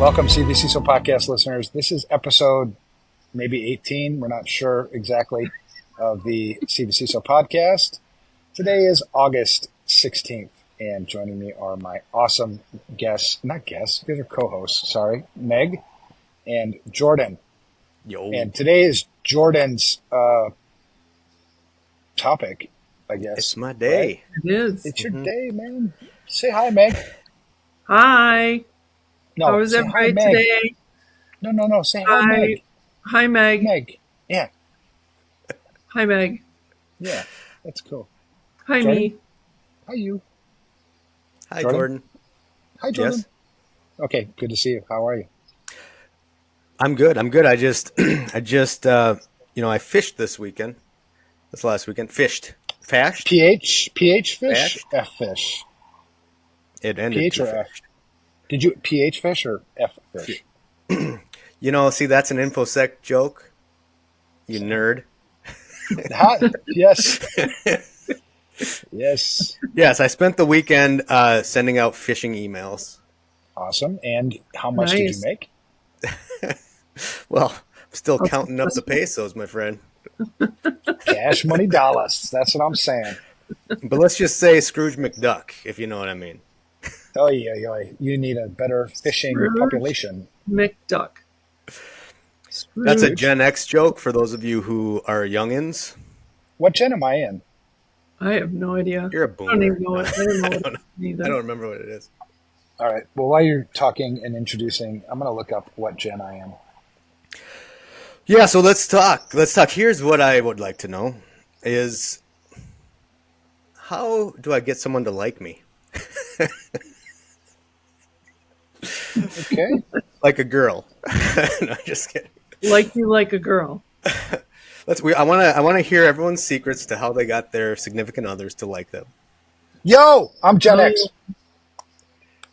Welcome, CvCISO Podcast listeners. This is episode maybe 18. We're not sure exactly of the CvCISO Podcast. Today is August 16th, and joining me are my awesome guests, not guests, these are co-hosts, sorry, Meg and Jordon. Yo. And today is Jordon's topic, I guess. It's my day. Right? It is. It's your day, man. Say hi, Meg. Hi. No, How is say everybody hi, Meg. today? No. Say hi, Meg. Hi, Meg. Meg. Yeah. Hi, Meg. Yeah. That's cool. Hi, Jordan? me. Hi, you. Hi, Jordan? Jordon. Hi, Jordan. Yes. Okay. Good to see you. How are you? I'm good. I just, I fished this weekend. This last weekend. Fished. Fashed? PH fish? Fashed? F fish? It ended PH too or F? fast. Did you PH fish or F fish? See, that's an InfoSec joke. You nerd. Yes. Yes. Yes, I spent the weekend sending out phishing emails. Awesome. And how much did you Nice. make? Well, I'm still counting up the pesos, my friend. Cash, money, dollars. That's what I'm saying. But let's just say Scrooge McDuck, if you know what I mean. Oh, yeah. You need a better fishing Scrooge. population. McDuck. That's a Scrooge. Gen X joke for those of you who are youngins. What gen am I in? I have no idea. You're a I boomer. don't even know it. I don't know I what don't it is either. I don't remember what it is. All right. Well, while you're talking and introducing, I'm going to look up what gen I am. Yeah, so let's talk. Here's what I would like to know is how do I get someone to like me? Okay. Like a girl. No, just kidding. Like you like a girl. I want to hear everyone's secrets to how they got their significant others to like them. Yo, I'm Gen X.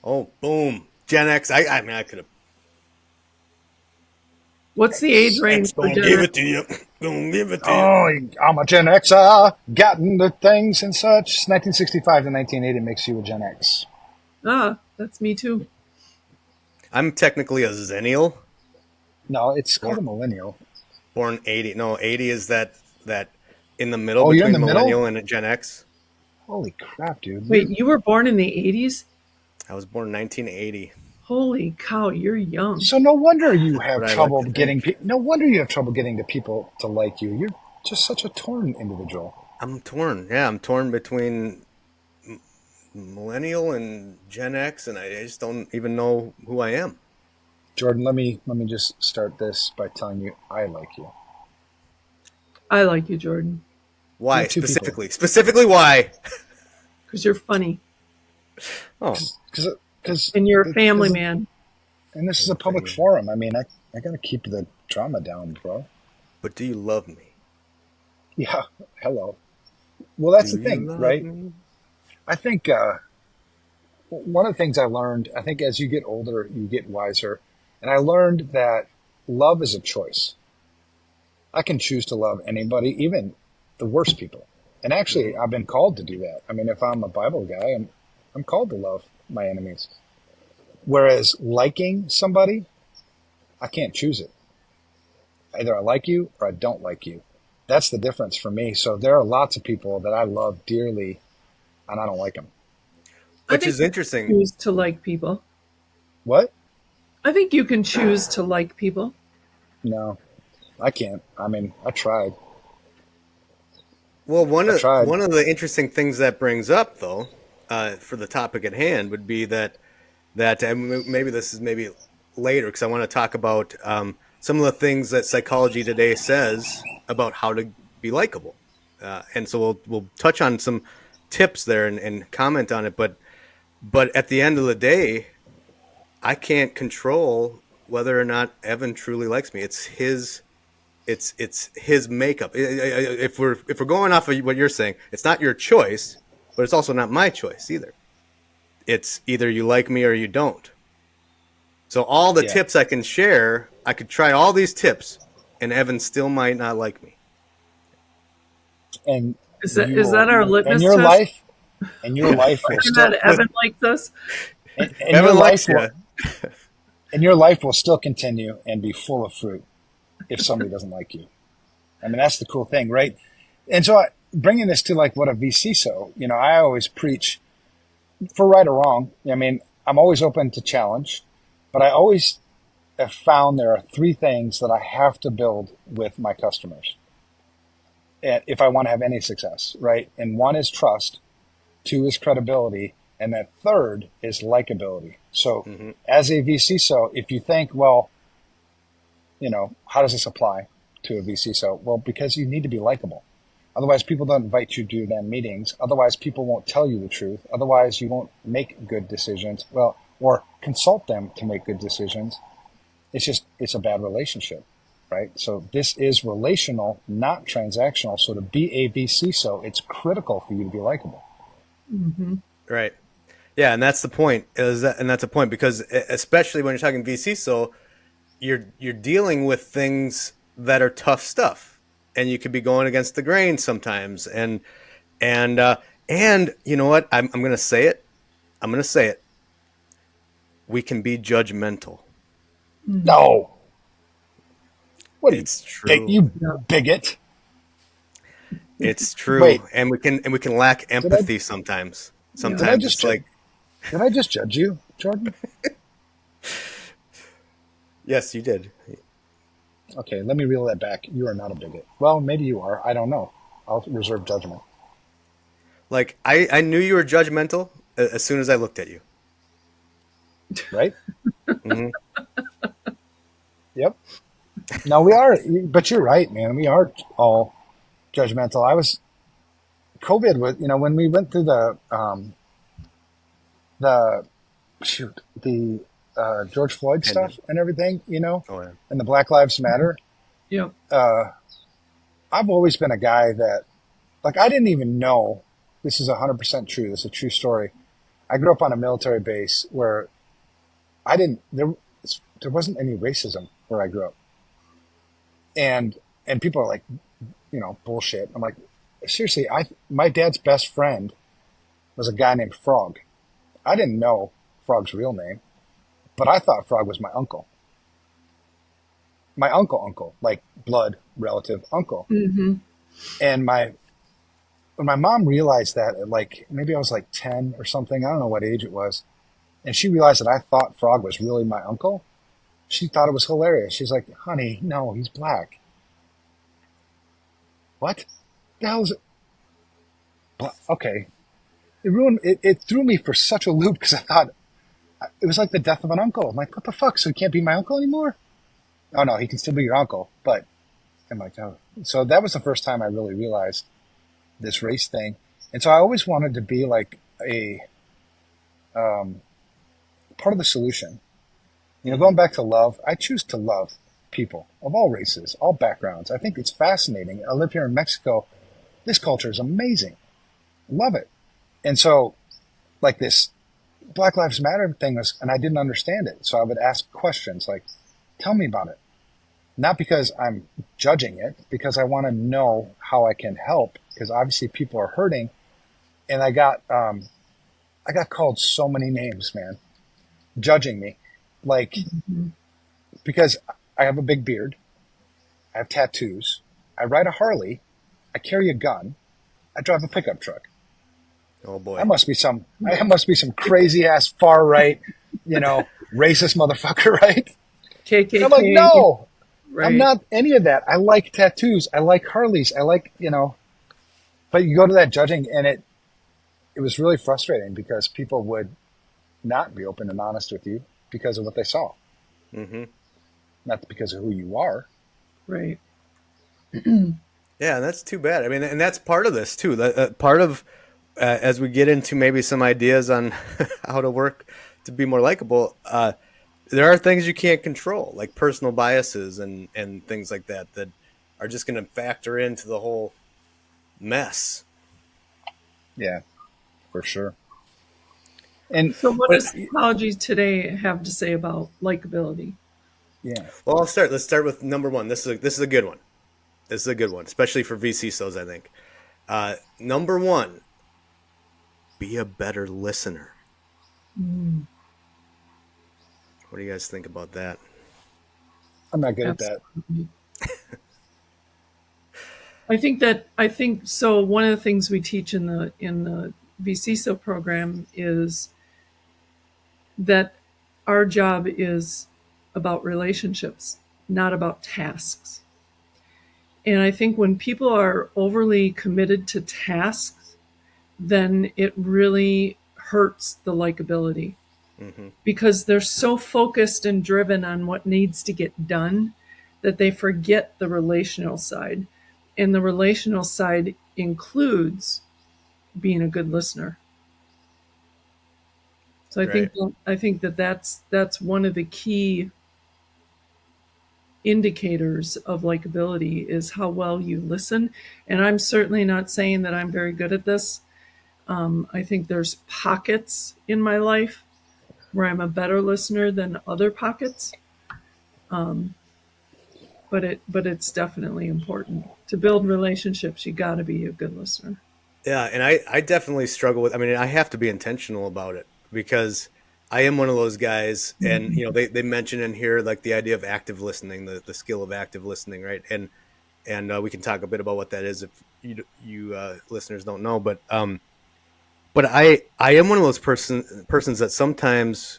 Oh, boom. Gen X. I mean, I could have What's the age range for gonna Gen give X? it to you. Gonna give it to you. Oh, I'm a Gen Xer. Gotten the things and such. 1965 to 1980 makes you a Gen X. Ah, that's me too. I'm technically a Zennial, No, it's called a millennial. born 80. No, 80 is that in the middle Oh, you're in between the middle? millennial and a Gen X. Holy crap, dude. Wait, you were born in the 80s? I was born in 1980. Holy cow, you're young. So no wonder you have What I trouble like to getting. No wonder you have trouble getting the people to like you. You're just such a torn individual. I'm torn. Yeah, I'm torn between millennial and Gen X, and I just don't even know who I am. Jordan, let me just start this by telling you I like you. I like you, Jordan, Why You're two people. specifically? Specifically, why? because you're funny Oh, Because and you're a family man. and this is a public forum. I mean, I gotta keep the drama down, bro. but do you love me? Yeah. Hello. Well, that's Do the you thing, love right? me? I think one of the things I learned, I think as you get older, you get wiser. And I learned that love is a choice. I can choose to love anybody, even the worst people. And actually, I've been called to do that. I mean, if I'm a Bible guy, I'm called to love my enemies. Whereas liking somebody, I can't choose it. Either I like you or I don't like you. That's the difference for me. So there are lots of people that I love dearly, and I don't like them. Which think is interesting. Choose to like people. What? I think you can choose to like people. No, I can't. I mean, I tried. Well, one of tried. the interesting things that brings up, though, for the topic at hand, would be that and maybe this is maybe later because I want to talk about some of the things that psychology today says about how to be likable, and so we'll touch on some tips there and comment on it. But at the end of the day, I can't control whether or not Evan truly likes me. It's his makeup. If we're going off of what you're saying, it's not your choice, but it's also not my choice either. It's either you like me or you don't. So all the tips I can share, I could try all these tips, and Evan still might not like me. And Is that our litmus and your test? life and your life will Looking still at Evan like this. and Evan your likes life will, And your life will still continue and be full of fruit if somebody doesn't like you. I mean, that's the cool thing, right? And so bringing this to like what a VCISO, I always preach, for right or wrong. I mean, I'm always open to challenge, but I always have found there are 3 things that I have to build with my customers if I want to have any success, right? And 1 is trust, 2 is credibility, and that 3rd is likability. So as a VCISO, if you think, well, how does this apply to a VCISO? Well, because you need to be likable. Otherwise, people don't invite you to their meetings. Otherwise, people won't tell you the truth. Otherwise, you won't make good decisions. Well, or consult them to make good decisions. It's a bad relationship, right? So this is relational, not transactional. So to be a VCISO, it's critical for you to be likable. Mm-hmm. Right. Yeah, and that's the point. And that's a point because especially when you're talking VCISO, you're dealing with things that are tough stuff, and you could be going against the grain sometimes. And you know what? I'm going to say it. I'm going to say it. We can be judgmental. No. What It's true. You bigot. It's true. Wait. And we can lack empathy sometimes. Sometimes it's like, did I just judge you, Jordan? yes, you did. Okay, let me reel that back. You are not a bigot. Well, maybe you are. I don't know. I'll reserve judgment. Like, I knew you were judgmental as soon as I looked at you. Right? Mm-hmm. Yep. No, we are. But you're right, man. We are all judgmental. COVID was, when we went through the George Floyd stuff and everything, Oh, yeah. and the Black Lives Matter. Yep. I've always been a guy that, like, I didn't even know, this is 100% true. This is a true story. I grew up on a military base where there wasn't any racism where I grew up. And people are like, bullshit. I'm like, seriously, my dad's best friend was a guy named Frog. I didn't know Frog's real name, but I thought Frog was my uncle. My uncle, like blood relative uncle. Mm-hmm. And when my mom realized that at maybe I was like 10 or something, I don't know what age it was, and she realized that I thought Frog was really my uncle, she thought it was hilarious. She's like, honey, no, he's black. What? The hell is it? Okay. It threw me for such a loop because I thought it was like the death of an uncle. I'm like, what the fuck? So he can't be my uncle anymore? Oh no, he can still be your uncle. But I'm like, oh. So that was the first time I really realized this race thing. And so I always wanted to be like a part of the solution. Going back to love, I choose to love people of all races, all backgrounds. I think it's fascinating. I live here in Mexico. This culture is amazing. Love it. And so, like, this Black Lives Matter thing was, and I didn't understand it. So I would ask questions like, tell me about it. Not because I'm judging it, because I want to know how I can help, because obviously people are hurting. And I got called so many names, man, judging me. Like, because I have a big beard, I have tattoos, I ride a Harley, I carry a gun, I drive a pickup truck. Oh boy. I must be some crazy ass far right, racist motherfucker, right? KKK. I'm like, no, Right. I'm not any of that. I like tattoos. I like Harleys. I like, but you go to that judging, and it was really frustrating because people would not be open and honest with you because of what they saw. Mm-hmm. Not because of who you are. Right. Yeah, that's too bad. I mean, and that's part of this too. Part of as we get into maybe some ideas on how to work to be more likable, there are things you can't control, like personal biases and things like that are just going to factor into the whole mess. Yeah, for sure. And so what does psychology today have to say about likability? Yeah. Well, let's start with number 1. This is a good one. This is a good one, especially for VCISOs, I think. Number 1, be a better listener. What do you guys think about that? I'm not good at that. Absolutely. I think so. One of the things we teach in the VCISO program is that our job is about relationships, not about tasks. And I think when people are overly committed to tasks, then it really hurts the likability Mm-hmm. because they're so focused and driven on what needs to get done that they forget the relational side. And the relational side includes being a good listener. So Right. I think that that's one of the key indicators of likability is how well you listen. And I'm certainly not saying that I'm very good at this. I think there's pockets in my life where I'm a better listener than other pockets. But it's definitely important to build relationships. You got to be a good listener. Yeah, and I definitely struggle with. I mean, I have to be intentional about it because I am one of those guys, and Mhm. they mention in here like the idea of active listening, the skill of active listening, right? And we can talk a bit about what that is if you listeners don't know, but I am one of those persons that sometimes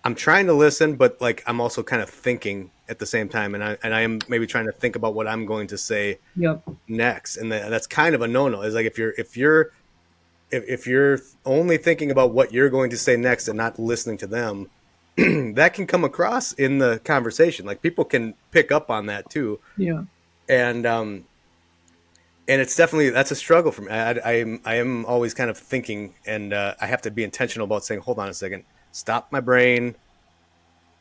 I'm trying to listen, but like I'm also kind of thinking at the same time, and I am maybe trying to think about what I'm going to say Yep. next, and that's kind of a no-no. Is like if you're only thinking about what you're going to say next and not listening to them, that can come across in the conversation. Like people can pick up on that too, Yeah. and and it's definitely that's a struggle for me. I am always kind of thinking, and I have to be intentional about saying, hold on a second, stop my brain,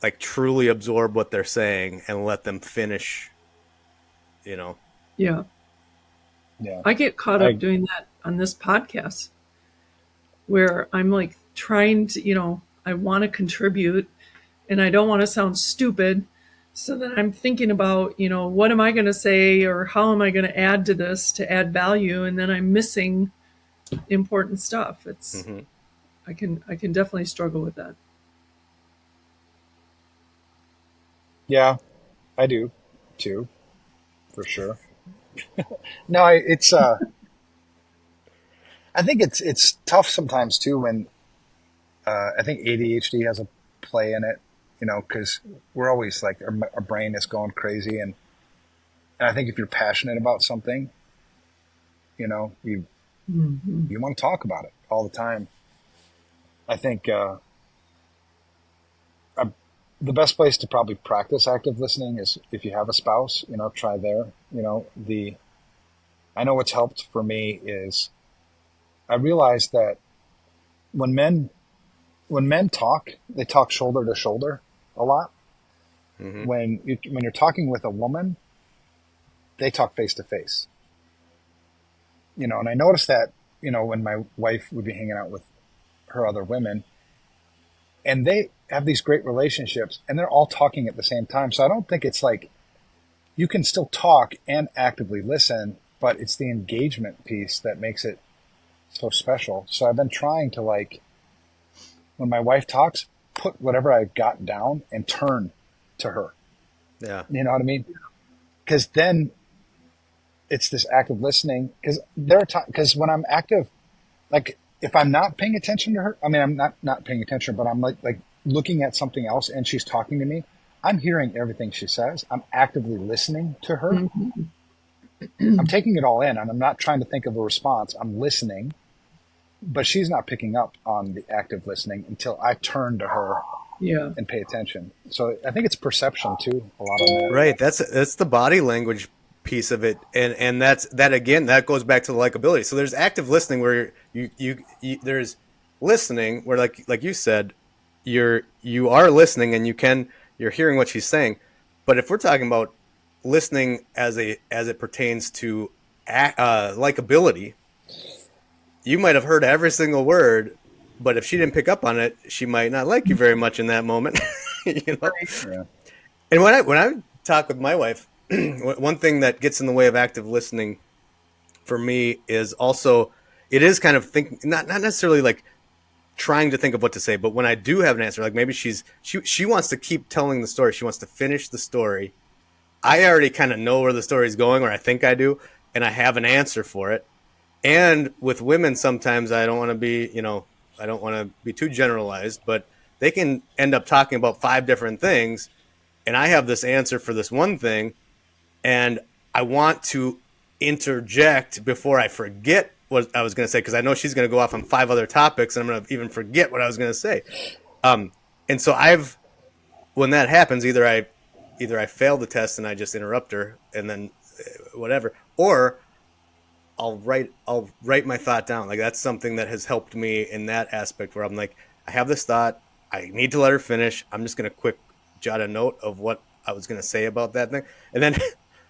like truly absorb what they're saying, and let them finish. You know, Yeah. Yeah. I get caught up I, doing that on this podcast where I'm like trying to, I want to contribute and I don't want to sound stupid. So then I'm thinking about, what am I going to say or how am I going to add to this to add value? And then I'm missing important stuff. hmm I can definitely struggle with that. yeah, I do too, for sure. No, I think it's tough sometimes too when, I think ADHD has a play in it, cause we're always like, our brain is going crazy. And I think if you're passionate about something, you Hmm. you want to talk about it all the time. I think uh, the best place to probably practice active listening is if you have a spouse. Try there. The I know what's helped for me is I realized that when men when men talk, they talk shoulder to shoulder a lot. hmm When you're talking with a woman, they talk face to face. And I noticed that when my wife would be hanging out with her other women, and they have these great relationships and they're all talking at the same time. So I don't think it's like you can still talk and actively listen, but it's the engagement piece that makes it so special. So I've been trying to, like, when my wife talks, put whatever I've got down and turn to her. yeah, You know what I mean? Because then it's this active listening. Because there are times, because when I'm active, like if I'm not paying attention to her, I mean, I'm not paying attention, but I'm like looking at something else and she's talking to me. I'm hearing everything she says. I'm actively listening to her. Hmm. I'm taking it all in, and I'm not trying to think of a response. I'm listening, but she's not picking up on the active listening until I turn to her Yeah. and pay attention. So I think it's perception too, a lot on that. right. That's the body language piece of it, and that again that goes back to the likability. So there's active listening where you there's listening where like you said you are listening and you're hearing what she's saying. But if we're talking about listening as it pertains to likability, you might have heard every single word, but if she didn't pick up on it, she might not like you very much in that moment. you know. Right. Yeah. And when I talk with my wife, one thing that gets in the way of active listening for me is also it is kind of thinking not necessarily like trying to think of what to say. But when I do have an answer, like maybe she wants to keep telling the story. She wants to finish the story. I already kind of know where the story's going, or I think I do, and I have an answer for it. And with women, sometimes I don't want to be, I don't want to be too generalized, but they can end up talking about 5 different things, and I have this answer for this one thing, and I want to interject before I forget what I was going to say, because I know she's going to go off on 5 other topics, and I'm going to even forget what I was going to say. And so when that happens, either I fail the test and I just interrupt her, and then whatever, or I'll write my thought down. Like, that's something that has helped me in that aspect, where I'm like, I have this thought, I need to let her finish. I'm just going to quick jot a note of what I was going to say about that thing. And then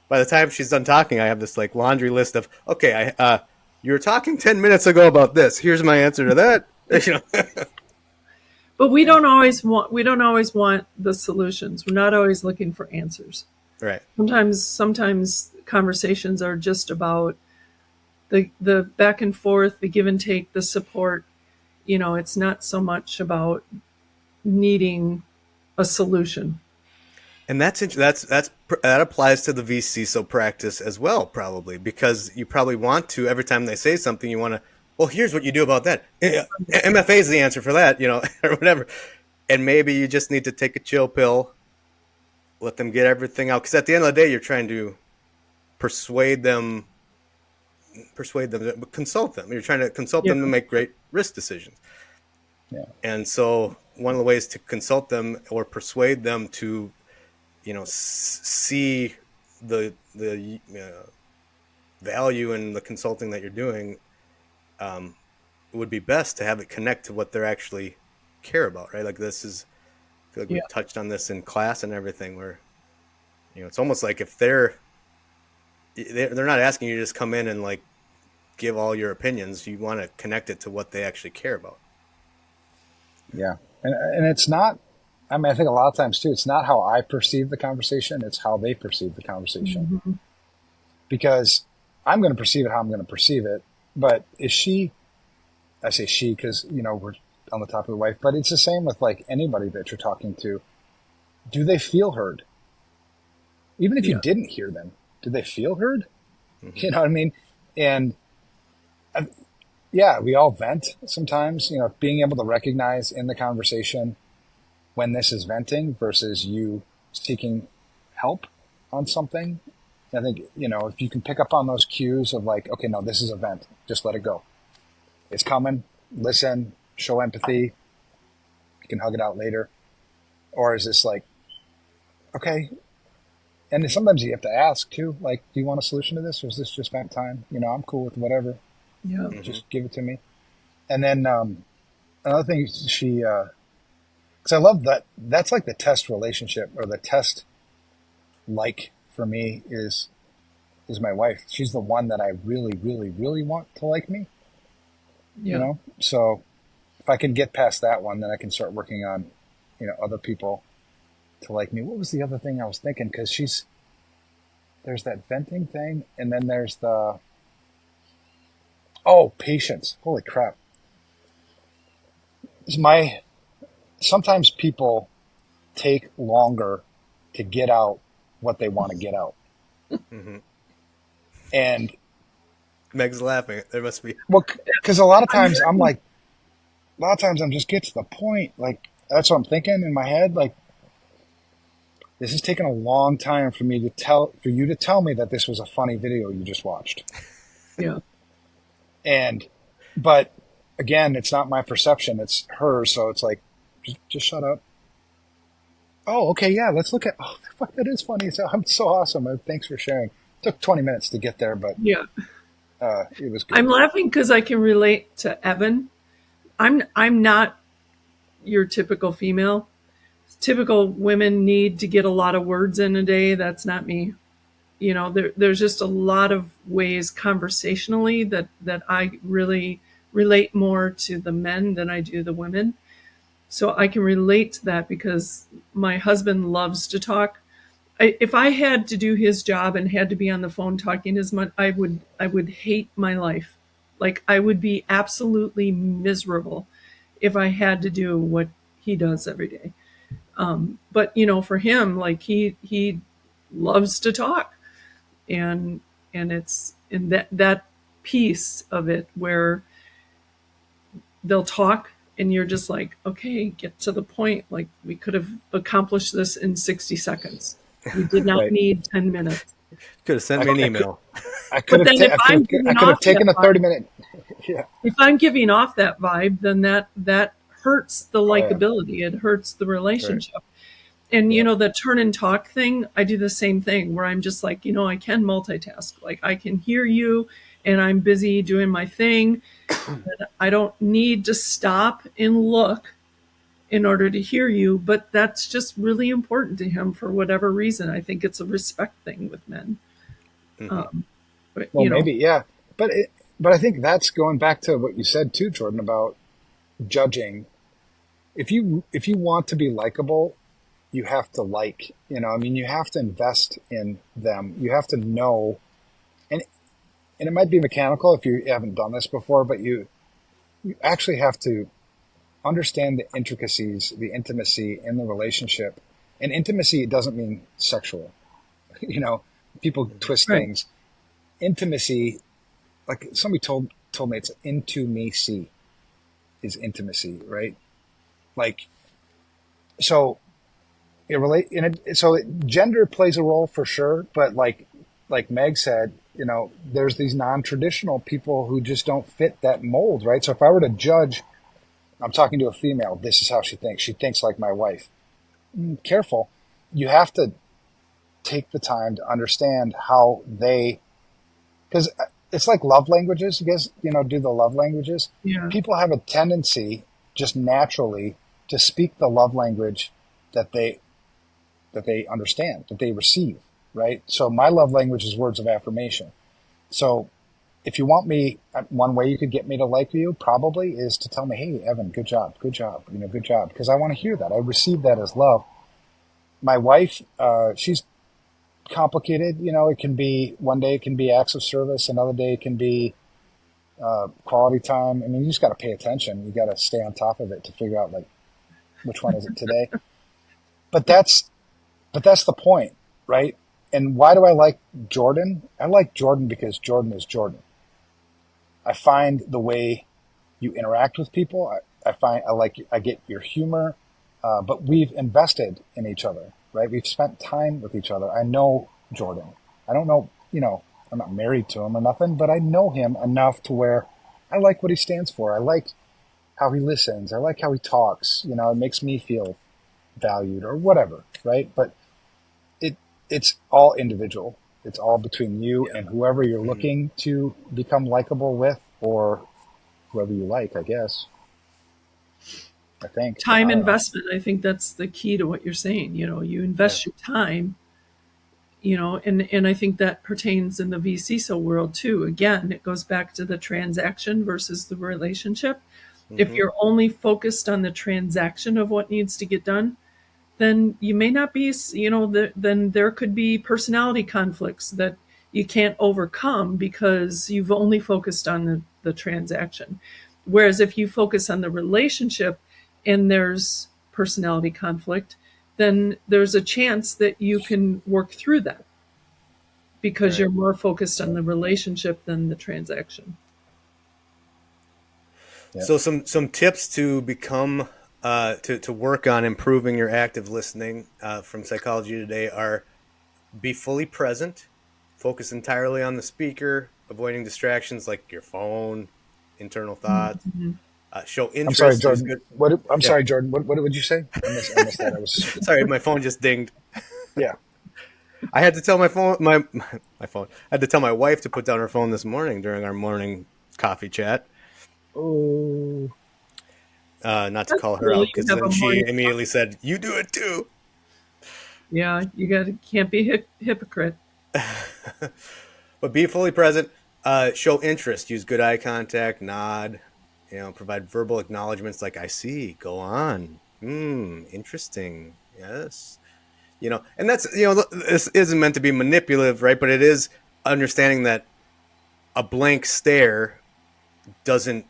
by the time she's done talking, I have this like laundry list of, okay, you were talking 10 minutes ago about this. Here's my answer to that. But we don't always want the solutions. We're not always looking for answers. Right. Sometimes conversations are just about the back and forth, the give and take, the support. It's not so much about needing a solution. And that applies to the VCISO practice as well, probably, because you probably want to, every time they say something, you want to, well, here's what you do about that. MFA is the answer for that, or whatever. And maybe you just need to take a chill pill, let them get everything out. Because at the end of the day, you're trying to persuade them, consult them. You're trying to consult them to make great risk decisions. Yeah. And so one of the ways to consult them or persuade them to, see the value in the consulting that you're doing, would be best to have it connect to what they're actually care about, right? Like, this is, I feel like we've touched on this in class and everything, where, it's almost like if they're not asking you to just come in and like give all your opinions, you want to connect it to what they actually care about. Yeah. And it's not, I think a lot of times too, it's not how I perceive the conversation, it's how they perceive the conversation. Mm-hmm. Because I'm going to perceive it how I'm going to perceive it. But I say she because, we're on the topic of the wife, but it's the same with like anybody that you're talking to. Do they feel heard? Even if you didn't hear them, do they feel heard? Mm-hmm. You know what I mean? And we all vent sometimes, being able to recognize in the conversation when this is venting versus you seeking help on something. I think, if you can pick up on those cues of like, okay, no, this is a vent, just let it go. It's coming, listen, show empathy. You can hug it out later. Or is this like, okay. And then sometimes you have to ask too, like, do you want a solution to this? Or is this just vent time? I'm cool with whatever. Yeah. Just give it to me. And then, another thing because I love that. That's like the test relationship, or the test, like, for me is my wife. She's the one that I really, really, really want to like me. Yeah. So if I can get past that one, then I can start working on, other people to like me. What was the other thing I was thinking? Because there's that venting thing, and then there's patience. Holy crap. Sometimes people take longer to get out what they want to get out. Mm-hmm. And Meg's laughing. There must be. Well, because a lot of times I'm just get to the point. Like, that's what I'm thinking in my head. Like, this has taken a long time for you to tell me that this was a funny video you just watched. Yeah. But again, it's not my perception, it's hers. So it's like, just shut up. Oh, okay. Yeah. Let's look at, fuck, that is funny. I'm so awesome. Thanks for sharing. It took 20 minutes to get there, but yeah, it was good. I'm laughing because I can relate to Evan. I'm not your typical female. Typical women need to get a lot of words in a day. That's not me. There's just a lot of ways conversationally that I really relate more to the men than I do the women. So I can relate to that because my husband loves to talk. If I had to do his job and had to be on the phone talking as much, I would hate my life. Like, I would be absolutely miserable if I had to do what he does every day. But you know, for him, like he loves to talk, and it's in that piece of it where they'll talk and you're just like, okay, get to the point. Like, we could have accomplished this in 60 seconds. We did not Right. need 10 minutes. Could have sent me an email. I could But have, then if I'm giving I could have off taken a that 30-minute. Yeah. if I'm giving off that vibe, then that hurts the Oh, yeah. likability. It hurts the relationship. And Yeah. you know, the turn and talk thing, I do the same thing where I'm just like, you know, I can multitask. Like, I can hear you and I'm busy doing my thing. I don't need to stop and look in order to hear you, but that's just really important to him for whatever reason. I think it's a respect thing with men. But, Well, you know, maybe, yeah. But I think that's going back to what you said too, Jordan, about judging. If you want to be likable, you have to you have to invest in them. You have to know, and it might be mechanical if you haven't done this before, but you actually have to understand the intricacies, the intimacy in the relationship. And intimacy doesn't mean sexual. People twist Right. things. Intimacy, like somebody told me, it's intimacy is intimacy, right? Like, so so gender plays a role for sure, but like Meg said, there's these non-traditional people who just don't fit that mold, right? So if I were to judge, I'm talking to a female, this is how she thinks. She thinks like my wife. Careful. You have to take the time to understand how because it's like love languages. You guys, do the love languages. Yeah. People have a tendency just naturally to speak the love language that they understand, that they receive, right? So my love language is words of affirmation. So if you want me, one way you could get me to like you probably is to tell me, hey, Evan, good job, good job, because I want to hear that. I receive that as love. My wife, she's complicated. It can be, one day it can be acts of service, another day it can be quality time. I mean, you just got to pay attention. You got to stay on top of it to figure out like which one is it today. But that's the point, right? And why do I like Jordon? I like Jordon because Jordon is Jordon. I find the way you interact with people, I get your humor, but we've invested in each other, right? We've spent time with each other. I know Jordon. I don't know, I'm not married to him or nothing, but I know him enough to where I like what he stands for. I like how he listens. I like how he talks. It makes me feel valued or whatever, right? But it's all individual. It's all between you and whoever you're looking to become likable with, or whoever you like, I guess. I think. Time investment. I think that's the key to what you're saying. You invest your time, and I think that pertains in the vCISO world too. Again, it goes back to the transaction versus the relationship. If you're only focused on the transaction of what needs to get done, then you may not be, then there could be personality conflicts that you can't overcome because you've only focused on the transaction. Whereas if you focus on the relationship and there's personality conflict, then there's a chance that you can work through that because you're more focused on the relationship than the transaction. Yeah. So some tips to become to work on improving your active listening from Psychology Today are: be fully present, focus entirely on the speaker, avoiding distractions like your phone, internal thoughts. Show interest. I'm sorry, Jordan. Sorry, Jordan. What would you say? I missed that. I was sorry. My phone just dinged. Yeah. I had to tell my phone. My phone. I had to tell my wife to put down her phone this morning during our morning coffee chat. Oh. Not to call her out, because then she immediately said, "You do it too." Yeah, you can't be hypocrite. But be fully present. Show interest. Use good eye contact. Nod. Provide verbal acknowledgments like "I see." Go on. Interesting. Yes. And that's this isn't meant to be manipulative, right? But it is understanding that a blank stare doesn't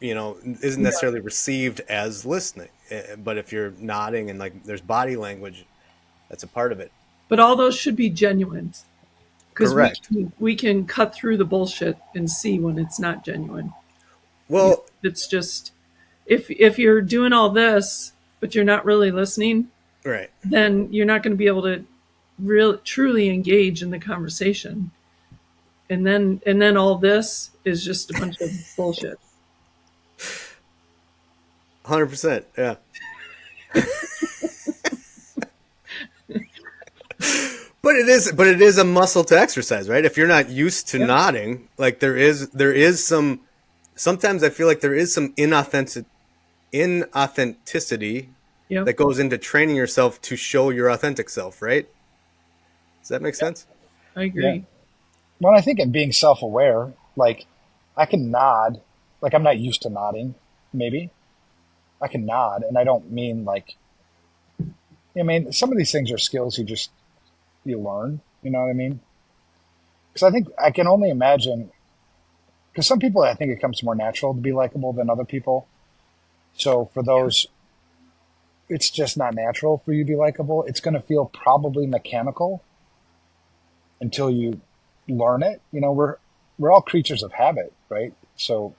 isn't necessarily received as listening. But if you're nodding and like there's body language, that's a part of it. But all those should be genuine, because Correct. we can cut through the bullshit and see when it's not genuine. Well, It's just, if you're doing all this but you're not really listening, right. then you're not going to be able to truly engage in the conversation. And then all this is just a bunch of bullshit. 100%. Yeah. But it is a muscle to exercise, right? If you're not used to nodding, like there is sometimes I feel like there is some inauthenticity that goes into training yourself to show your authentic self, right? Does that make sense? I agree. Yeah. Well, I think in being self-aware, like I can nod, like I'm not used to nodding, maybe. I can nod, and I don't mean like, I mean, some of these things are skills you learn, you know what I mean? Because I think I can only imagine, because some people, I think it comes more natural to be likable than other people. So for those, it's just not natural for you to be likable. It's going to feel probably mechanical until you learn it. We're all creatures of habit, right? So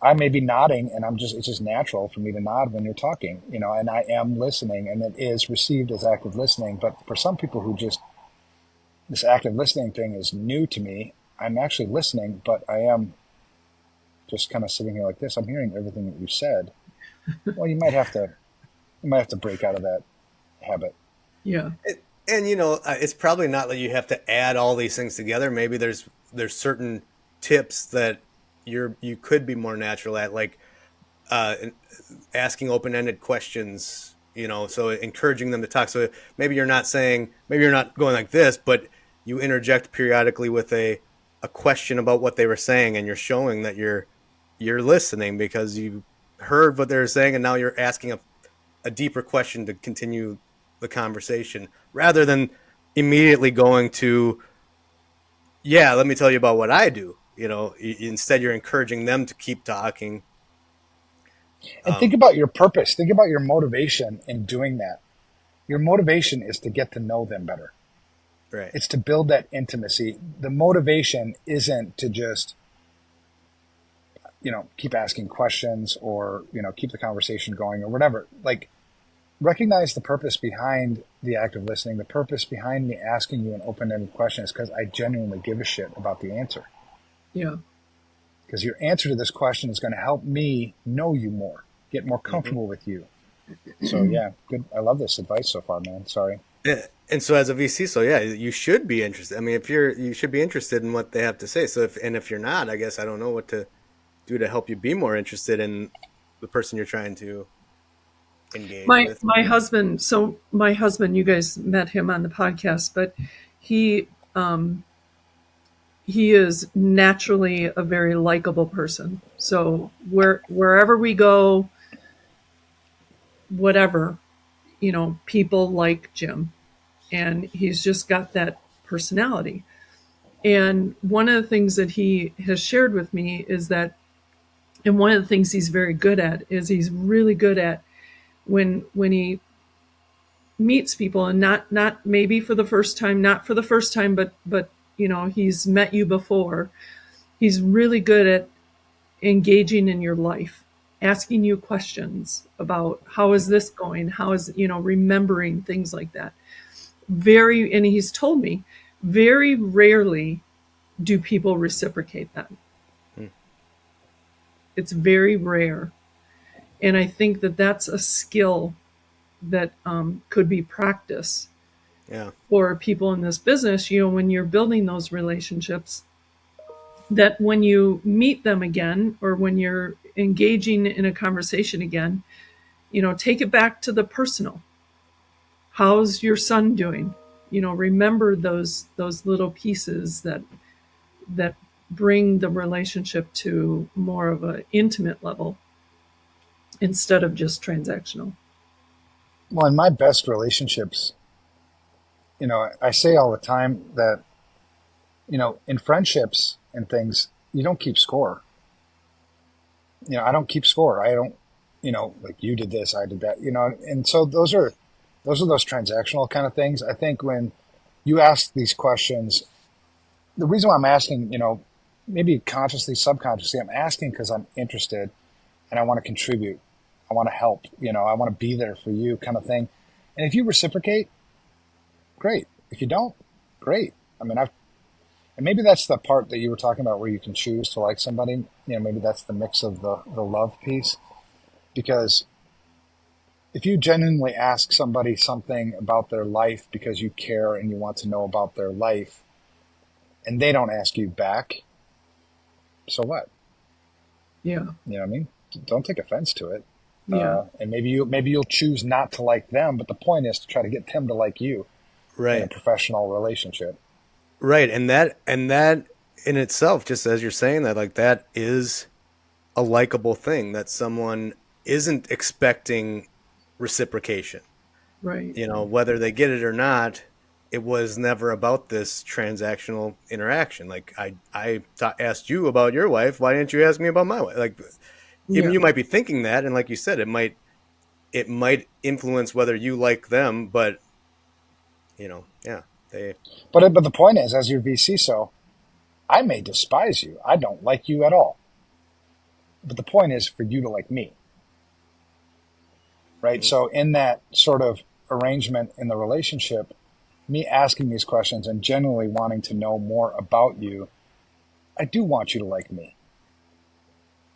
I may be nodding and it's just natural for me to nod when you're talking, and I am listening, and it is received as active listening. But for some people who this active listening thing is new to me, I'm actually listening, but I am just kind of sitting here like this. I'm hearing everything that you said. Well, you might have to break out of that habit. Yeah. And it's probably not that you have to add all these things together. Maybe there's certain tips that you could be more natural at, like asking open-ended questions, so encouraging them to talk. So maybe you're not going like this, but you interject periodically with a question about what they were saying, and you're showing that you're listening because you heard what they were saying, and now you're asking a deeper question to continue the conversation, rather than immediately going to, let me tell you about what I do. Instead you're encouraging them to keep talking. And think about your purpose. Think about your motivation in doing that. Your motivation is to get to know them better. Right. It's to build that intimacy. The motivation isn't to just, keep asking questions or, keep the conversation going or whatever. Like, recognize the purpose behind the act of listening. The purpose behind me asking you an open-ended question is because I genuinely give a shit about the answer. Yeah. Because your answer to this question is going to help me know you more, get more comfortable with you. So yeah, good. I love this advice so far, man. Sorry. Yeah. And so as a VC, you should be interested. I mean, you should be interested in what they have to say. So if you're not, I guess I don't know what to do to help you be more interested in the person you're trying to engage with. My husband, you guys met him on the podcast, but he is naturally a very likable person. So wherever we go, whatever, people like Jim, and he's just got that personality. And one of the things that he has shared with me is that, and one of the things he's very good at is he's really good at when he meets people, and not maybe for the first time, but he's met you before. He's really good at engaging in your life, asking you questions about how is this going, how is, remembering things like that. And he's told me very rarely do people reciprocate that. It's very rare. And I think that that's a skill that could be practiced for people in this business, when you're building those relationships, that when you meet them again, or when you're engaging in a conversation again, take it back to the personal. How's your son doing? Remember those little pieces that bring the relationship to more of an intimate level instead of just transactional. Well, in my best relationships, I say all the time that, in friendships and things, you don't keep score. I don't keep score. I don't, like you did this, I did that, and so those are those transactional kind of things. I think when you ask these questions, the reason why I'm asking, maybe consciously, subconsciously, I'm asking because I'm interested and I want to contribute. I want to help, I want to be there for you kind of thing. And if you reciprocate, great. If you don't, great. I mean, and maybe that's the part that you were talking about where you can choose to like somebody. Maybe that's the mix of the love piece. Because if you genuinely ask somebody something about their life because you care and you want to know about their life, and they don't ask you back, so what? Yeah. You know what I mean? Don't take offense to it. Yeah. And maybe you'll choose not to like them, but the point is to try to get them to like you. Right. In a professional relationship. Right. And that in itself, just as you're saying that, like, that is a likable thing, that someone isn't expecting reciprocation. Right. Whether they get it or not, it was never about this transactional interaction. Like, I asked you about your wife. Why didn't you ask me about my wife? Like, you might be thinking that. And like you said, it might influence whether you like them, but yeah, But the point is, as your VCISO, I may despise you. I don't like you at all. But the point is for you to like me. Right? Mm-hmm. So in that sort of arrangement in the relationship, me asking these questions and genuinely wanting to know more about you, I do want you to like me.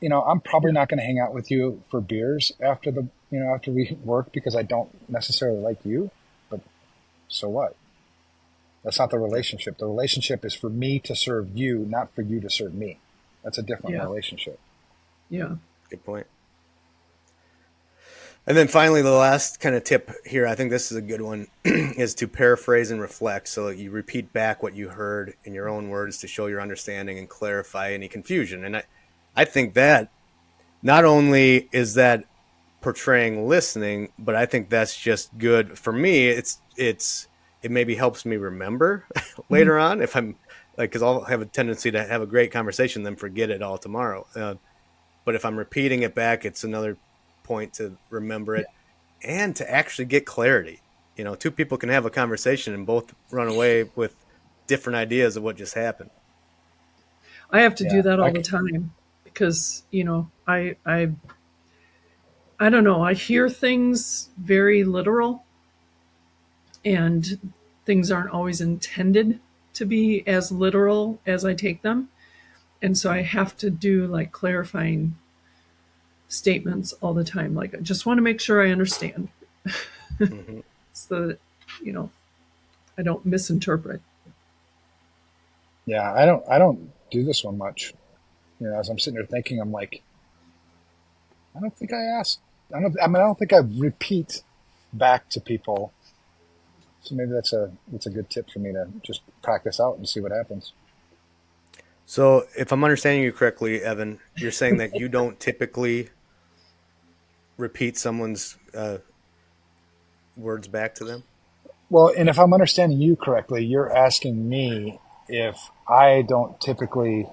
I'm probably not going to hang out with you for beers after after we work because I don't necessarily like you, but so what? That's not the relationship. The relationship is for me to serve you, not for you to serve me. That's a different relationship. Yeah. Good point. And then finally, the last kind of tip here, I think this is a good one, is to paraphrase and reflect. So you repeat back what you heard in your own words to show your understanding and clarify any confusion. And I think that not only is that portraying listening, but I think that's just good for me. It maybe helps me remember later on if I'm like, because I'll have a tendency to have a great conversation, then forget it all tomorrow. But if I'm repeating it back, it's another point to remember it and to actually get clarity. Two people can have a conversation and both run away with different ideas of what just happened. I have to do that all the time because, I don't know, I hear things very literal and things aren't always intended to be as literal as I take them. And so I have to do like clarifying statements all the time. Like, I just want to make sure I understand Mm-hmm. so that, I don't misinterpret. Yeah, I don't do this one much. As I'm sitting there thinking, I'm like, I don't think I asked. I don't think I repeat back to people. So maybe that's a good tip for me to just practice out and see what happens. So if I'm understanding you correctly, Evan, you're saying that you don't typically repeat someone's words back to them? Well, and if I'm understanding you correctly, you're asking me if I don't typically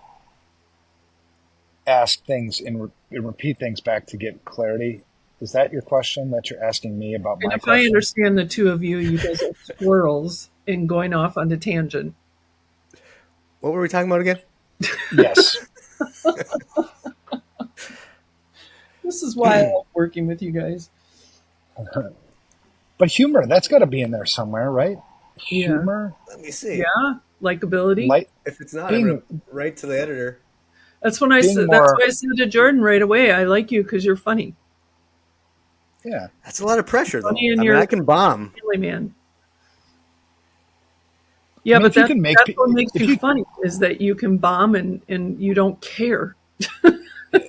ask things and repeat things back to get clarity. Is that your question that you're asking me about my question? If I understand the two of you guys are squirrels and going off on a tangent. What were we talking about again? Yes. This is why I love working with you guys. But humor, that's got to be in there somewhere, right? Humor. Let me see. Yeah, likability. If it's not, I'm going to write to the editor. That's when I said. That's why I said to Jordon right away. I like you because you're funny. Yeah, that's a lot of pressure, though. I can bomb. Man. Yeah, but that's what makes you funny is that you can bomb and you don't care.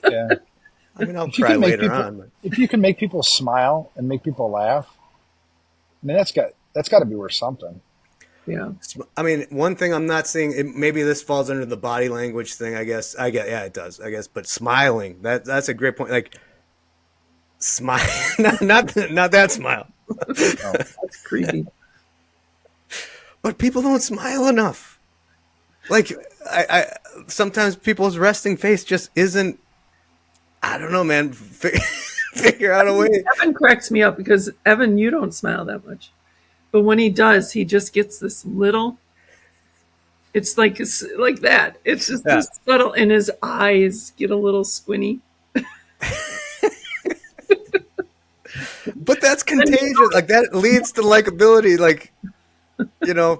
Yeah. I mean, I'll try later on. But. If you can make people smile and make people laugh, I mean, that's got to be worth something. Yeah. I mean, one thing I'm not seeing, maybe this falls under the body language thing, I guess. Yeah, it does, I guess. But smiling, that's a great point. Like, smile, not that smile. Oh, that's creepy. But people don't smile enough. Like, I sometimes people's resting face just isn't. I don't know, man. Figure out a way. Evan cracks me up because Evan, you don't smile that much, but when he does, he just gets this little. It's like that. It's just this subtle, and his eyes get a little squinty. But that's contagious. Like that leads to likability. Like,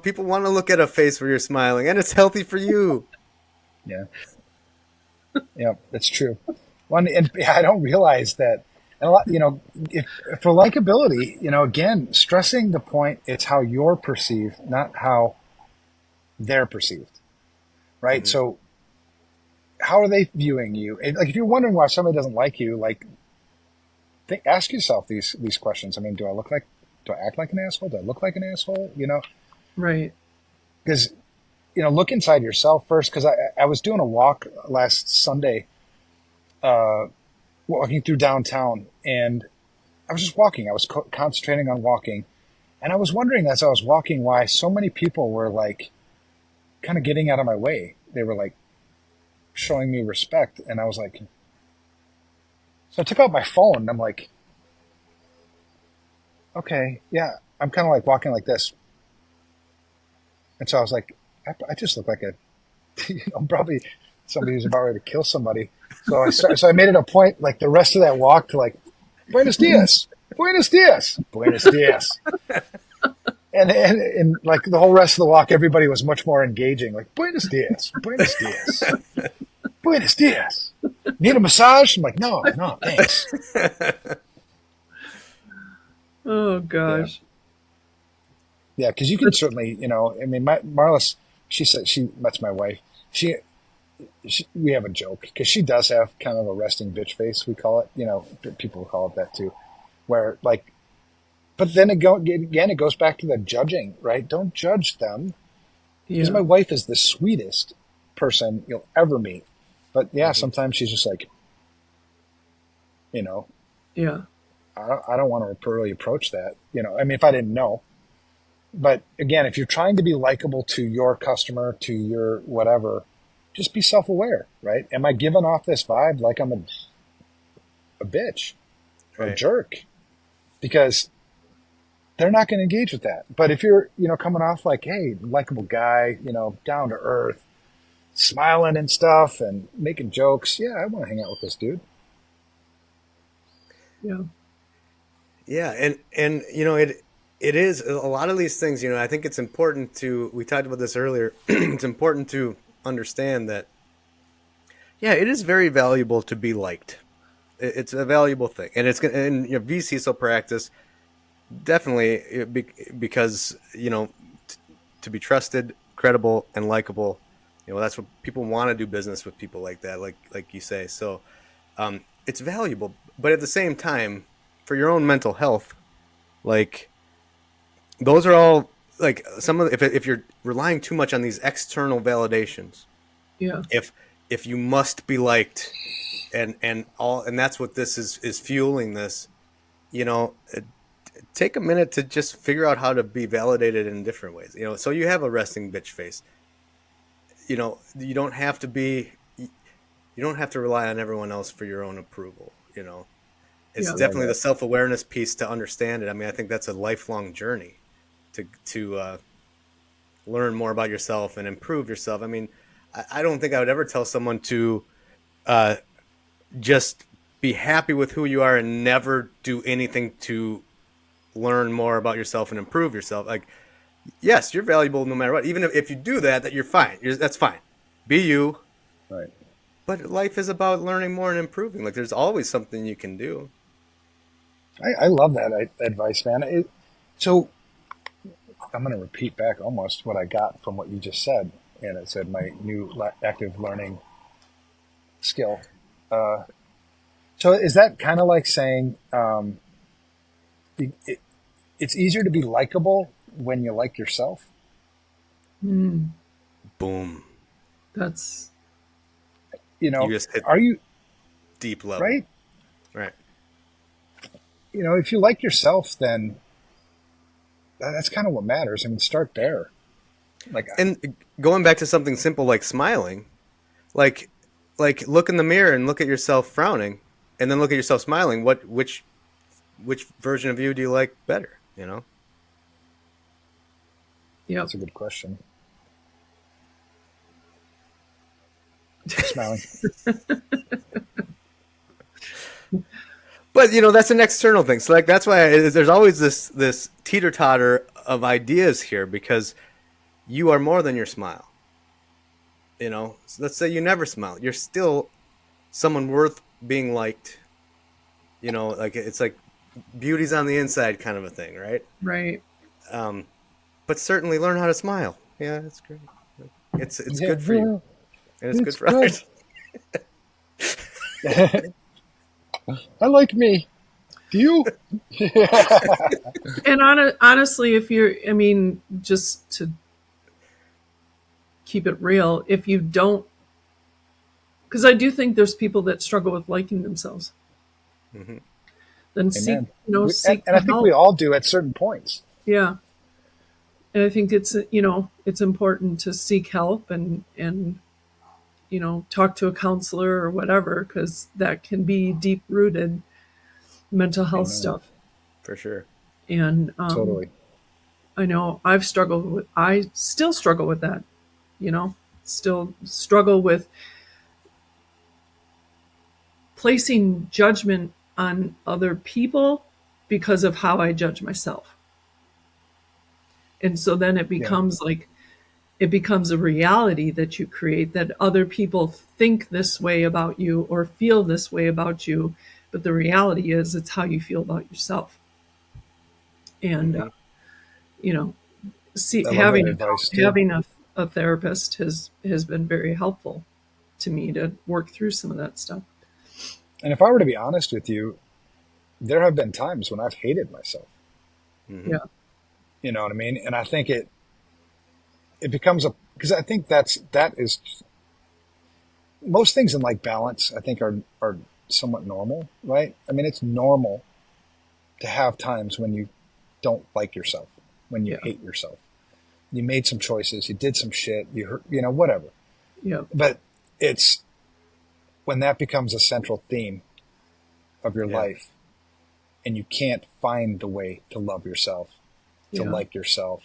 people want to look at a face where you're smiling, and it's healthy for you. Yeah. Yeah, that's true. And I don't realize that. And a lot, if for likability, again, stressing the point, it's how you're perceived, not how they're perceived. Right. Mm-hmm. So how are they viewing you? And like, if you're wondering why somebody doesn't like you, like, ask yourself these questions. I mean, do I act like an asshole? Do I look like an asshole? Right. Because, look inside yourself first. Because I was doing a walk last Sunday, walking through downtown, and I was just walking. I was concentrating on walking, and I was wondering as I was walking why so many people were like kind of getting out of my way. They were like showing me respect, and I was like, so I took out my phone, and I'm like, okay, yeah, I'm kind of like walking like this, and so I was like, I just look like probably somebody who's about ready to kill somebody. So I made it a point, like the rest of that walk, to like, Buenos dias, Buenos dias, Buenos dias. And like the whole rest of the walk, everybody was much more engaging, like, Buenos dias, Buenos dias, Buenos dias. Need a massage? I'm like, no, thanks. Oh, gosh. Yeah, because you can certainly, I mean, Marlis, she said, that's my wife. We have a joke because she does have kind of a resting bitch face. We call it, people call it that too, where like, but then it goes back to the judging, right? Don't judge them, because my wife is the sweetest person you'll ever meet. But yeah, sometimes she's just like, yeah, I don't want to really approach that. I mean, if I didn't know. But again, if you're trying to be likable to your customer, to your whatever, just be self-aware, right? Am I giving off this vibe like I'm a bitch or a jerk? Because they're not going to engage with that. But if you're, coming off like, hey, likable guy, down to earth, smiling and stuff and making jokes, yeah, I want to hang out with this dude. Yeah. Yeah. And it is a lot of these things, I think it's important we talked about this earlier. It's important to understand that, yeah, it is very valuable to be liked. It's a valuable thing. And it's in vCISO practice, definitely, because, to be trusted, credible, and likable, that's what people want to do business with, people like that, like you say. So it's valuable. But at the same time, for your own mental health, like, those are all like some of if you're relying too much on these external validations, yeah, if you must be liked, and that's what this is fueling this, take a minute to just figure out how to be validated in different ways. So you have a resting bitch face. You don't have to rely on everyone else for your own approval. It's definitely the self-awareness piece to understand it. I mean, I think that's a lifelong journey to learn more about yourself and improve yourself. I mean, I don't think I would ever tell someone to just be happy with who you are and never do anything to learn more about yourself and improve yourself. Like, yes, you're valuable no matter what. Even if you do that you're fine. That's fine. Be you. Right. But life is about learning more and improving. Like, there's always something you can do. I love that advice, man. So I'm going to repeat back almost what I got from what you just said. And it said my new active learning skill. So is that kind of like saying it's easier to be likable when you like yourself? Mm. Boom. That's, you just hit deep level, right? Right. If you like yourself, then that's kind of what matters. I mean, start there. And going back to something simple like smiling, like look in the mirror and look at yourself frowning. and then look at yourself smiling. Which version of you do you like better? Yep. That's a good question. Smiling. But that's an external thing. So like that's why there's always this teeter-totter of ideas here, because you are more than your smile. So let's say you never smile. You're still someone worth being liked. Like it's like beauty's on the inside kind of a thing, right? Right. But certainly learn how to smile. Yeah, it's great. It's Yeah, good for you. And it's good for good. others. I like me. Do you? And honestly, if just to keep it real, if you don't, because I do think there's people that struggle with liking themselves. Mm-hmm. Then seek, seek and I think help. we all do at certain points. Yeah. And I think it's important to seek help and talk to a counselor or whatever, because that can be deep rooted mental health stuff. For sure. And Totally. I know I still struggle with that, still struggle with placing judgment on other people because of how I judge myself. And so then it becomes it becomes a reality that you create, that other people think this way about you or feel this way about you. But the reality is it's how you feel about yourself. And, having a therapist has been very helpful to me to work through some of that stuff. And if I were to be honest with you, there have been times when I've hated myself. Mm-hmm. Yeah. You know what I mean? And I think it becomes because I think that is most things in like balance, I think are somewhat normal, right? I mean, it's normal to have times when you don't like yourself, when you hate yourself. You made some choices, you did some shit, you hurt, whatever. Yeah. But it's when that becomes a central theme of your life and you can't find the way to love yourself, to like yourself,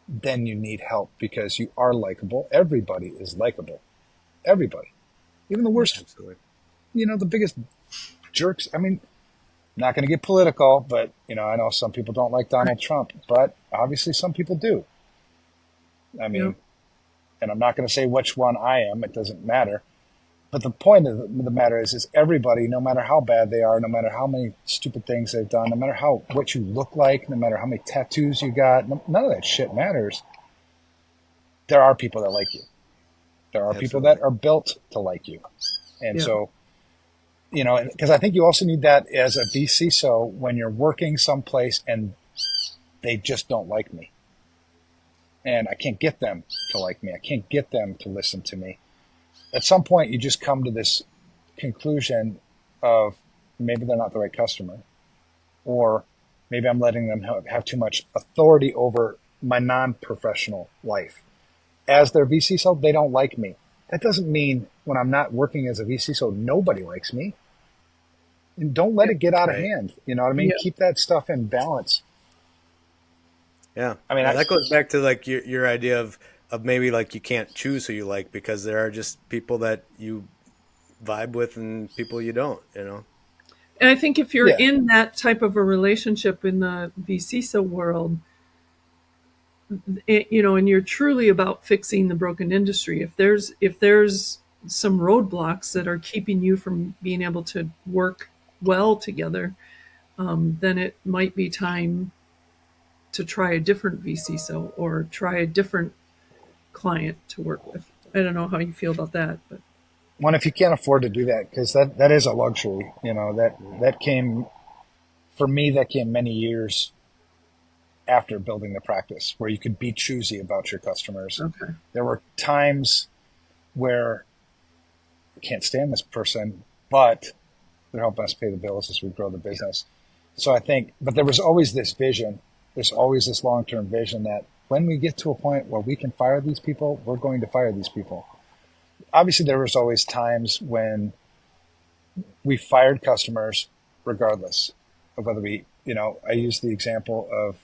then you need help, because you are likable. Everybody is likable. Everybody. Even the worst, Absolutely. The biggest jerks. I mean, not going to get political, but, I know some people don't like Donald Trump, but obviously some people do. I mean, and I'm not going to say which one I am. It doesn't matter. But the point of the matter is everybody, no matter how bad they are, no matter how many stupid things they've done, no matter what you look like, no matter how many tattoos you got, none of that shit matters. There are people that like you. There are people that are built to like you. And so, because I think you also need that as a VCISO when you're working someplace and they just don't like me. And I can't get them to like me. I can't get them to listen to me. At some point, you just come to this conclusion of maybe they're not the right customer, or maybe I'm letting them have too much authority over my non-professional life. As their VCISO, they don't like me. That doesn't mean when I'm not working as a VCISO, nobody likes me. And don't let it get out of hand. You know what I mean? Yeah. Keep that stuff in balance. Yeah. I mean, that goes back to like your idea of maybe like you can't choose who you like, because there are just people that you vibe with and people you don't, And I think if you're in that type of a relationship in the VCISO world, and you're truly about fixing the broken industry, if there's some roadblocks that are keeping you from being able to work well together, then it might be time to try a different VCISO or try a different client to work with. I don't know how you feel about that, but one, if you can't afford to do that, because that is a luxury, that came for me. That came many years after building the practice, where you could be choosy about your customers. Okay. There were times where I can't stand this person, but they're helping us pay the bills as we grow the business. So I think, but there was always this vision. There's always this long-term vision that when we get to a point where we can fire these people, we're going to fire these people. Obviously, there was always times when we fired customers regardless of whether we, I use the example of,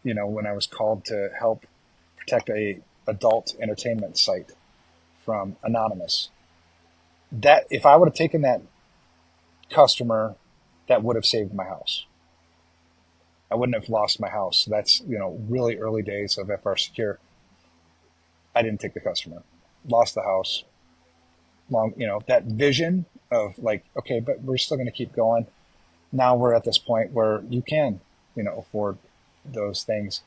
when I was called to help protect a adult entertainment site from Anonymous, that if I would have taken that customer, that would have saved my house. I wouldn't have lost my house. That's, really early days of FR Secure. I didn't take the customer, lost the house. That vision of like, okay, but we're still going to keep going. Now we're at this point where you can, afford those things.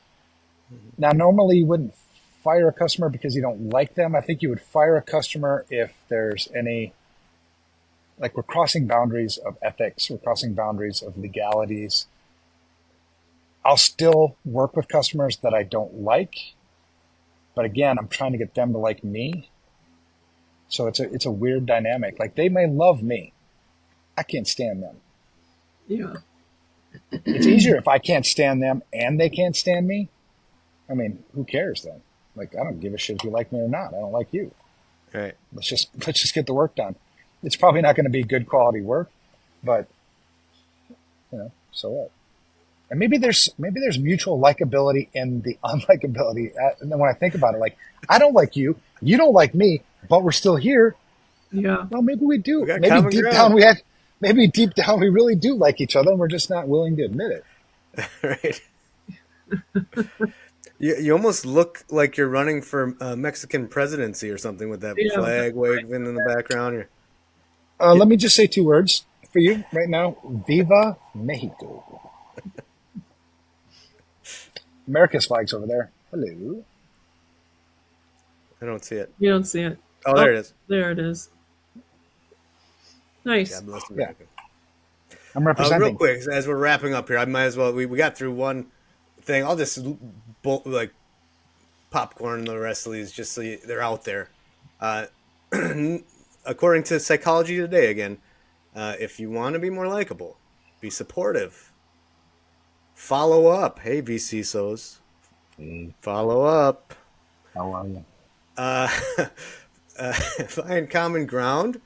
Now, normally you wouldn't fire a customer because you don't like them. I think you would fire a customer if there's any, like, we're crossing boundaries of ethics. We're crossing boundaries of legalities. I'll still work with customers that I don't like. But again, I'm trying to get them to like me. So it's a weird dynamic. Like, they may love me. I can't stand them. Yeah. It's easier if I can't stand them and they can't stand me. I mean, who cares then? Like, I don't give a shit if you like me or not. I don't like you. Right. Let's just get the work done. It's probably not going to be good quality work, but so what? And maybe there's mutual likability in the unlikability. And then when I think about it, like, I don't like you, you don't like me, but we're still here. Yeah. Well, maybe we do. got Maybe common deep ground. down maybe deep down we really do like each other, and we're just not willing to admit it. Right. You almost look like you're running for Mexican presidency or something with that flag waving in the background. Let me just say 2 words for you right now. Viva Mexico. America's flag's over there. Hello. I don't see it. You don't see it. Oh, there it is. There it is. Nice. God bless America. Yeah. I'm representing. Real quick, as we're wrapping up here, I might as well. We got through one thing. I'll just like popcorn the rest of these just so they're out there. According to Psychology Today, again, if you want to be more likable, be supportive. Follow up. Hey, VCISOs. Follow up. How are you? Find common ground,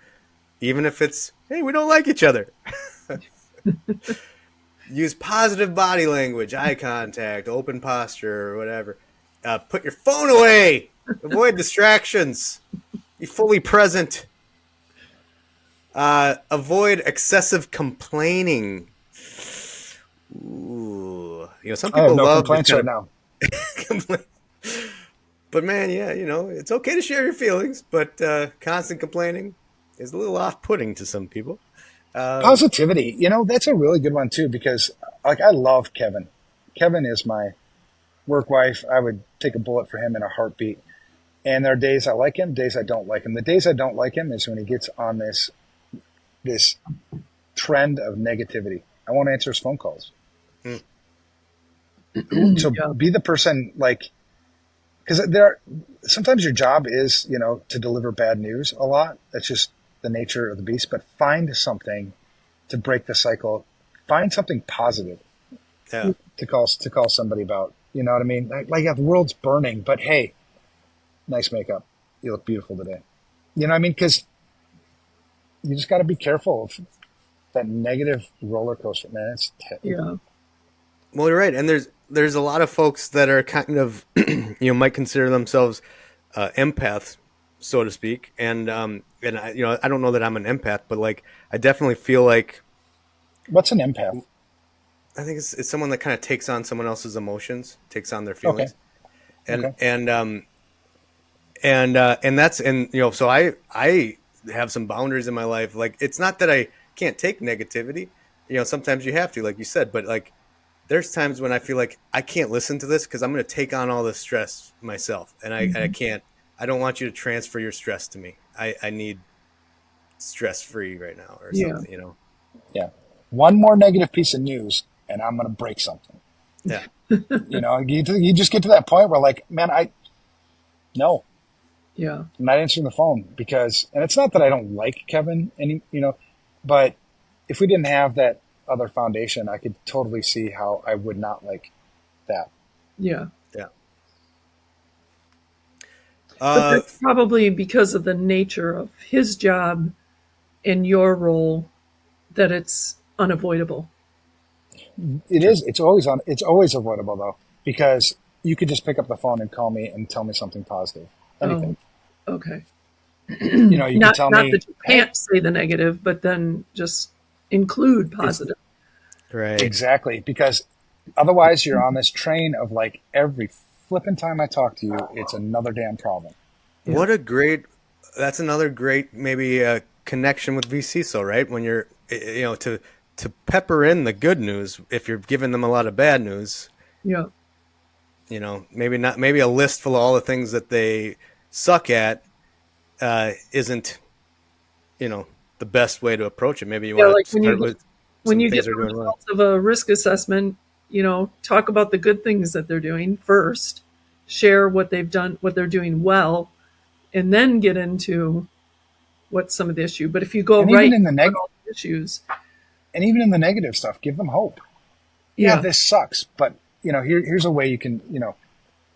even if it's, hey, we don't like each other. Use positive body language, eye contact, open posture, or whatever. Put your phone away. Avoid distractions. Be fully present. Avoid excessive complaining. Some people I have no love complaints right now. complain. But man, yeah, it's okay to share your feelings, but constant complaining is a little off-putting to some people. Positivity, that's a really good one too, because like, I love Kevin. Kevin is my work wife. I would take a bullet for him in a heartbeat. And there are days I like him, days I don't like him. The days I don't like him is when he gets on this trend of negativity. I won't answer his phone calls. So be the person, like, because sometimes your job is, to deliver bad news a lot. That's just the nature of the beast. But find something to break the cycle. Find something positive to call somebody about. You know what I mean? Like, the world's burning, but hey, nice makeup. You look beautiful today. You know what I mean? Because you just got to be careful of that negative roller coaster, man. Yeah. Well, you're right, and there's a lot of folks that are kind of might consider themselves empaths, so to speak, and I don't know that I'm an empath, but like I definitely feel like. What's an empath? I think it's someone that kind of takes on someone else's emotions, takes on their feelings, Okay. and that's so I have some boundaries in my life. Like, it's not that I can't take negativity, sometimes you have to, like you said, but like there's times when I feel like I can't listen to this because I'm going to take on all this stress myself, and I can't. I don't want you to transfer your stress to me. I need stress free right now or something. Yeah. One more negative piece of news, and I'm going to break something. Yeah. You just get to that point where, like, man, no. Yeah. I'm not answering the phone and it's not that I don't like Kevin but if we didn't have that other foundation, I could totally see how I would not like that. Yeah. Yeah. But that's probably because of the nature of his job in your role that it's unavoidable. It is. It's always avoidable though, because you could just pick up the phone and call me and tell me something positive. Anything. Oh, okay. You can Not tell not me, that you hey, can't say the negative, but then just include positive. Right. exactly, because otherwise you're on this train of like every flipping time I talk to you, it's another damn problem. Yeah. That's another great maybe connection with VCISO, right? When you're, to pepper in the good news, if you're giving them a lot of bad news, Yeah. maybe a list full of all the things that they suck at isn't, the best way to approach it. Maybe you Yeah, want like to start with when some you things get they're the doing well. results of a risk assessment, talk about the good things that they're doing first, share what they've done, what they're doing well, and then get into what's some of the issue. But if you go And right even in the on all the issues, and even in the negative stuff, give them hope. Yeah, yeah. this sucks, but here's a way you can,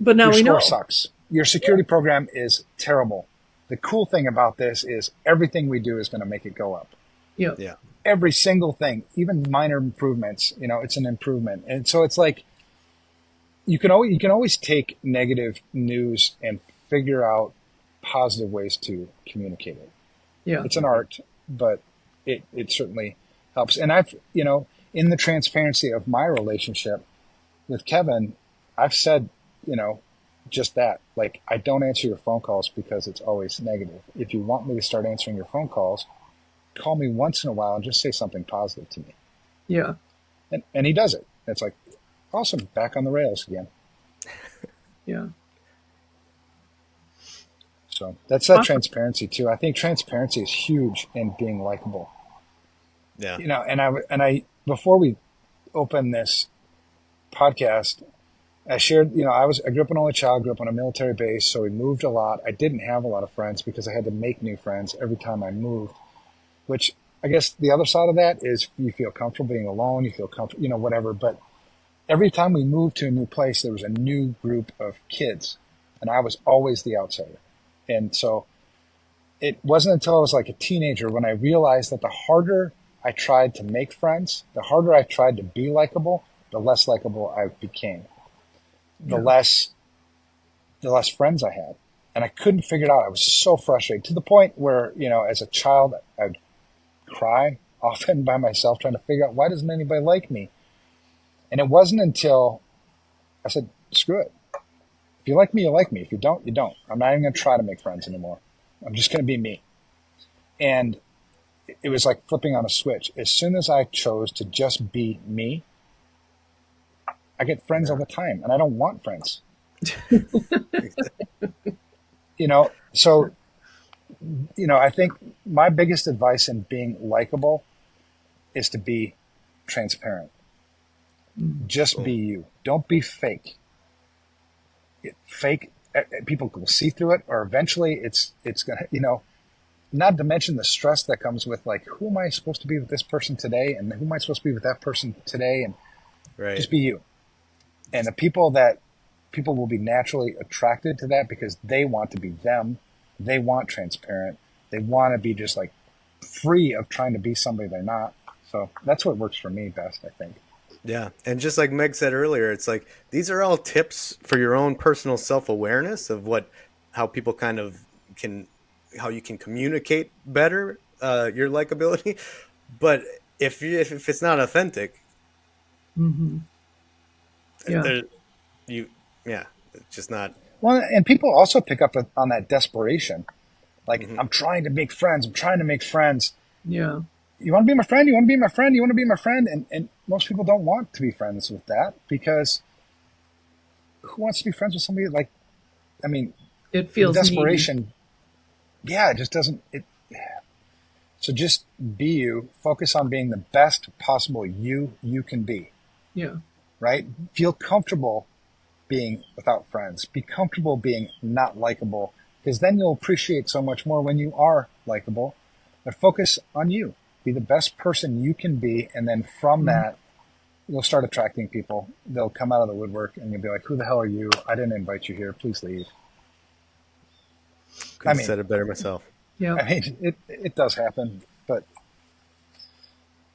But now your we score know. sucks. Your security program is terrible. The cool thing about this is everything we do is going to make it go up. Yeah. Yeah. Every single thing, even minor improvements, it's an improvement. And so it's like you can always take negative news and figure out positive ways to communicate it. Yeah. It's an art, but it certainly helps. And I've, in the transparency of my relationship with Kevin, I've said, just that. Like, I don't answer your phone calls because it's always negative. If you want me to start answering your phone calls, call me once in a while and just say something positive to me. Yeah. And he does it. It's like, awesome, back on the rails again. Yeah. So that's that Awesome. transparency too. I think transparency is huge in being likable. Yeah. And I before we open this podcast, I shared, I grew up an only child, grew up on a military base, so we moved a lot. I didn't have a lot of friends because I had to make new friends every time I moved, which I guess the other side of that is you feel comfortable being alone, you feel comfortable, whatever. But every time we moved to a new place, there was a new group of kids, and I was always the outsider. And so it wasn't until I was like a teenager when I realized that the harder I tried to make friends, the harder I tried to be likable, the less likable I became. The less friends I had. And I couldn't figure it out. I was so frustrated to the point where, as a child, I'd cry often by myself trying to figure out why doesn't anybody like me? And it wasn't until I said, screw it. If you like me, you like me. If you don't, you don't. I'm not even going to try to make friends anymore. I'm just going to be me. And it was like flipping on a switch. As soon as I chose to just be me, I get friends all the time, and I don't want friends. So, I think my biggest advice in being likable is to be transparent. Just be you. Don't be fake. Fake, people will see through it, or eventually it's gonna, not to mention the stress that comes with like, who am I supposed to be with this person today, and who am I supposed to be with that person today, and Right. just be you. And the people will be naturally attracted to that because they want to be them. They want transparent. They want to be just like free of trying to be somebody they're not. So that's what works for me best, I think. Yeah. And just like Meg said earlier, it's like these are all tips for your own personal self-awareness of how people how you can communicate better, your likability. But if it's not authentic, Mm-hmm. Yeah. It's just not. Well, and people also pick up on that desperation. Like, I'm trying to make friends. I'm trying to make friends. Yeah. You want to be my friend? You want to be my friend? You want to be my friend? And most people don't want to be friends with that because who wants to be friends with somebody like, It feels desperation. needy. Yeah, it just doesn't. So just be you. Focus on being the best possible you can be. Yeah. Right? Feel comfortable being without friends. Be comfortable being not likable, because then you'll appreciate so much more when you are likable. But focus on you. Be the best person you can be, and then from that, you'll start attracting people. They'll come out of the woodwork, and you'll be like, who the hell are you? I didn't invite you here. Please leave. Couldn't have said it better myself. Yeah. It does happen,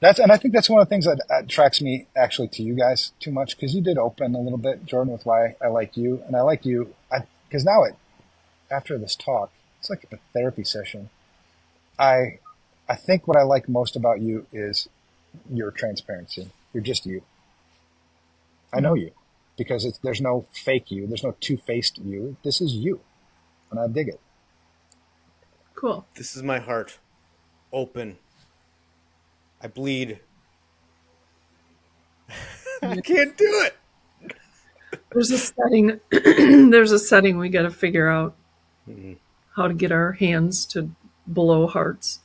But I think that's one of the things that attracts me actually to you guys too much, because you did open a little bit, Jordon, with why I like you. And I like you because now after this talk, it's like a therapy session. I think what I like most about you is your transparency. You're just you. I know you because there's no fake you. There's no two-faced you. This is you. And I dig it. Cool. This is my heart. Open. I bleed. I can't do it. There's a setting. There's a setting we got to figure out how to get our hands to blow hearts.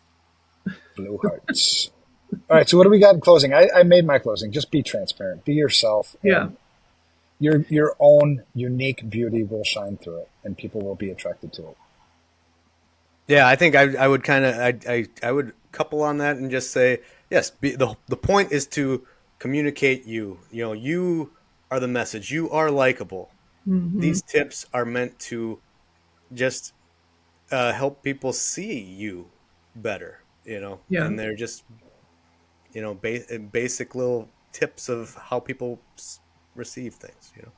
Blow hearts. All right. So what do we got in closing? I made my closing. Just be transparent. Be yourself. Yeah. Your own unique beauty will shine through it, and people will be attracted to it. Yeah, I think I would kind of I would couple on that and just say yes. The point is to communicate you. You know, you are the message. You are likable. Mm-hmm. These tips are meant to just help people see you better. You know, and they're just basic little tips of how people receive things. You know.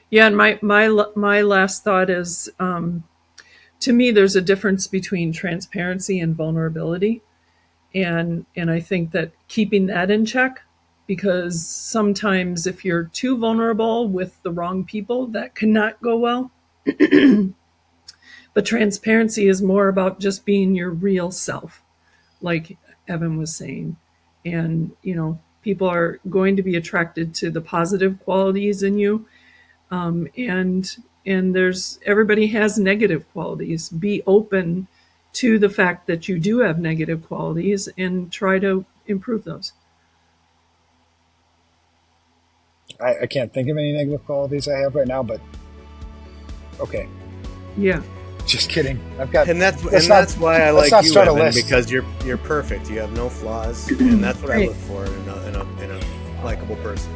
Yeah, and my last thought is. To me, there's a difference between transparency and vulnerability. And I think that keeping that in check, because sometimes if you're too vulnerable with the wrong people, that cannot go well. But transparency is more about just being your real self, like Evan was saying. And, people are going to be attracted to the positive qualities in you. And everybody has negative qualities. Be open to the fact that you do have negative qualities and try to improve those. I can't think of any negative qualities I have right now, but okay. Yeah. Just kidding. I've got, and that's why I like you, Evan, because you're perfect. You have no flaws, and that's what I look for in a likable person.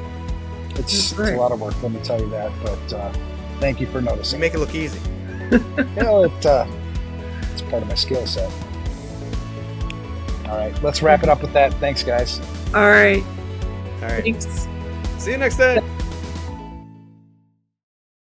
It's a lot of work, let me tell you that, but thank you for noticing. You make it look easy. It's part of my skill set. All right, let's wrap it up with that. Thanks, guys. All right. Thanks. Thanks. See you next time.